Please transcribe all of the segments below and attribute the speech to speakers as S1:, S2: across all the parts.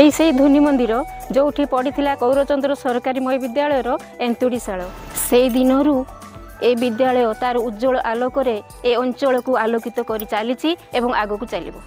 S1: यही से ध्वनि मंदिर जो पड़ा कौरचंद्र सरकारी महाविद्यालय एंतुड़ीशाल से दिनरू ए विद्यालय तार उज्जवल आलोक ए अंचल को आलोकित कर चली एवं आग को चलो।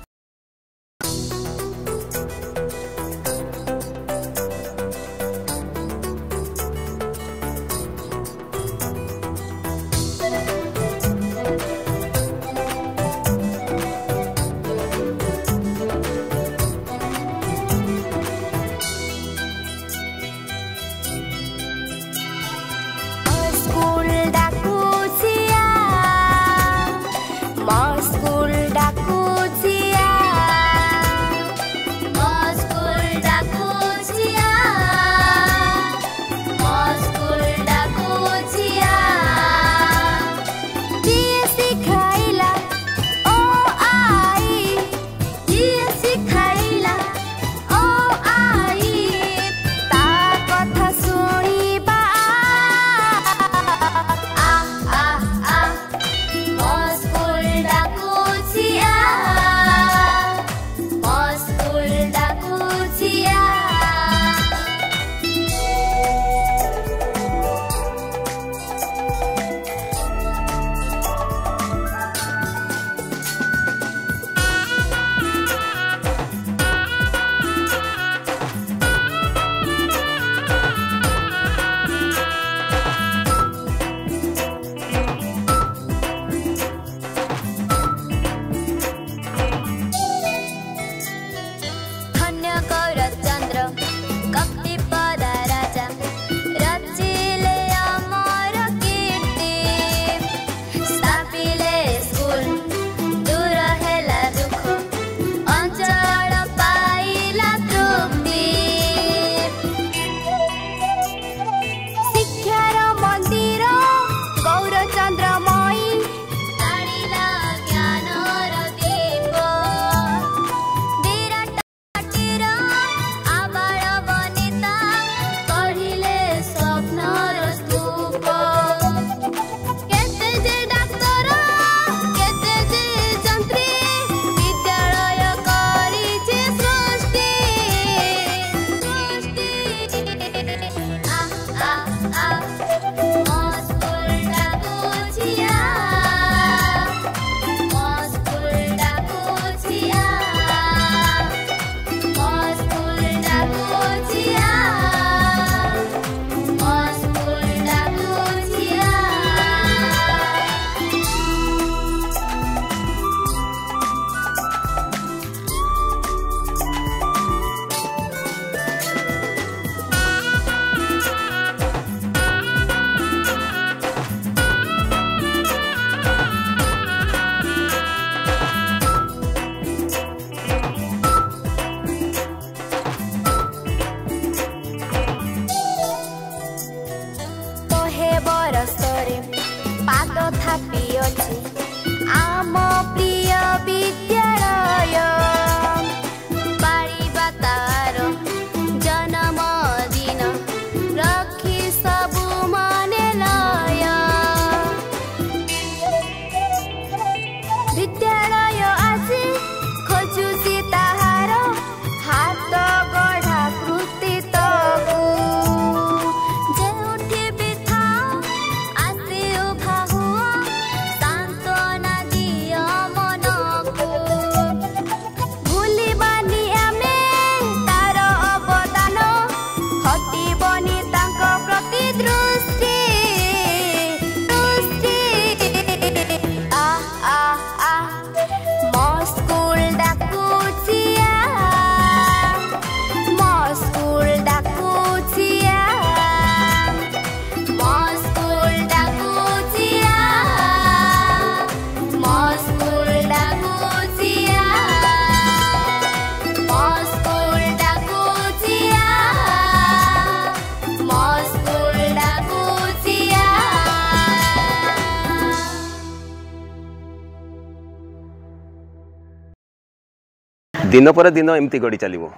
S2: दिन पर दिन एमती गड़ी चलो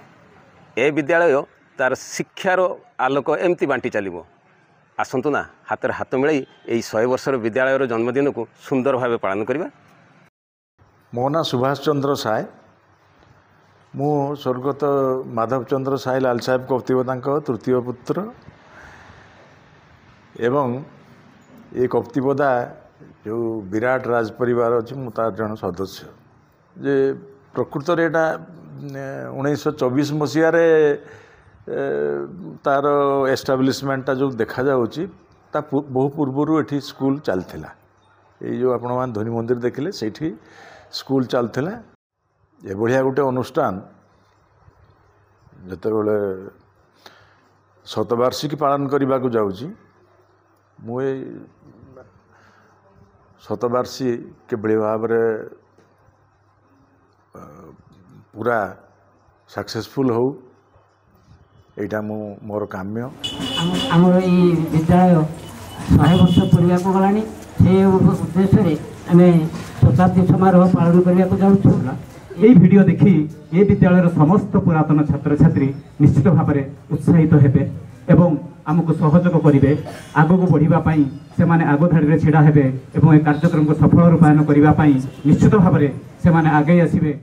S2: ए विद्यालय तार शिक्षार आलोक एमती बांटी चलो। आसतु ना हाथ हाथ मिलाई यही 100 वर्षर विद्यालय जन्मदिन को सुंदर भाव पालन करवा।
S3: मो ना सुभाष चंद्र साय मु स्वर्गत माधवचंद्र साई लाल साहेब कप्तिबदा तृतीय पुत्र एवं ये कप्तिबदा जो विराट राज परिवार अच्छी मुझे जन सदस्य जे प्रकृत में यहाँ 1924 मसीह तार एस्टाब्लिशमेंटा जो देखा जाता बहु पूर्वर ये स्कूल चलता ये जो आपण मैंने धनी मंदिर देखिले से स्कूल चलता ये बढ़िया गोटे अनुष्ठान जिते बड़े शतवार्षिकी पालन करने को जाऊँगी मुझे शतवार्षिकी किभली भाव पूरा सक्सेसफुल हो यहाँ मोर काम्य
S4: आमर ये विद्यालय 100 वर्ष पूरा को गलानी से उद्देश्य आम शताब्दी समारोह पालन करने को जाऊँ।
S5: यही वीडियो देखी ये विद्यालय समस्त पुरातन छात्र छात्री निश्चित भाव में उत्साहित हेबे एवं आमको सहयोग करेंगे आग को बढ़ापी से आग धाड़ी छिड़ा हेबे एवं ए कार्यक्रम को सफल रूपायन करने निश्चित भाव में से आगे आसबे।